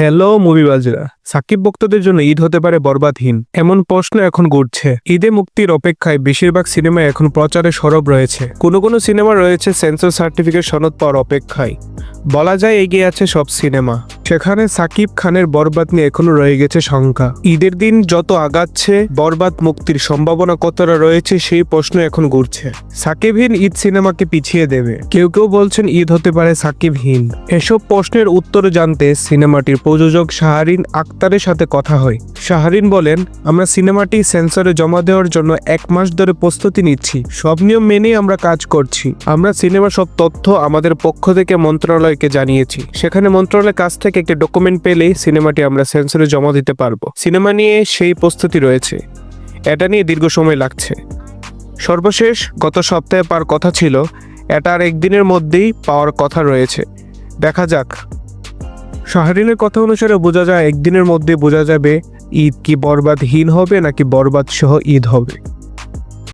Hello মুভিবাজরা, Shakib ভক্তদের জন্য ঈদ হতে পারে বরবাদহীন, এমন প্রশ্ন এখন ঘুরছে। ঈদে মুক্তির অপেক্ষায় বেশিরভাগ সিনেমা এখন প্রচারে সরব রয়েছে। কোনো কোনো সিনেমা রয়েছে সেন্সর সার্টিফিকেট সনদ পাওয়ার অপেক্ষায়। বলা যায় এগিয়ে আছে সব সিনেমা। সেখানে সাকিব খানের বরবাদ নিয়ে এখনো রয়ে গেছে শঙ্কা। ঈদের দিন যত আগাচ্ছে, বরবাদ মুক্তির সম্ভাবনা কতটা রয়েছে সেই প্রশ্ন এখন ঘুরছে। সাকিবহীন ঈদ সিনেমাকে পিছিয়ে দেবে, কেউ কেউ বলছেন ঈদ হতে পারে সাকিবহীন। এসব প্রশ্নের উত্তর জানতে সিনেমাটির প্রযোজক শাহরিন আক্তারের সাথে কথা হয়। শাহরিন বলেন, আমরা সিনেমাটি সেন্সরে জমা দেওয়ার জন্য 1 মাস ধরে প্রস্তুতি নিচ্ছি। সব নিয়ম মেনেই আমরা কাজ করছি। আমরা সিনেমার সব তথ্য আমাদের পক্ষ থেকে মন্ত্রণালয়কে জানিয়েছি। সেখানে মন্ত্রণালয়ের কাছ থেকে একটি ডকুমেন্ট পেলেই সিনেমাটি আমরা সেন্সরে জমা দিতে পারবো। সিনেমা নিয়ে সেই প্রস্তুতি রয়েছে, এটা নিয়ে দীর্ঘ সময় লাগছে। সর্বশেষ গত সপ্তাহে পাওয়ার কথা ছিল, এটা আর একদিনের মধ্যেই পাওয়ার কথা রয়েছে। দেখা যাক। শাহরিনের কথা অনুসারে বোঝা যায় একদিনের মধ্যে বোঝা যাবে ঈদ কি বরবাদহীন হবে নাকি বরবাদ সহ ঈদ হবে।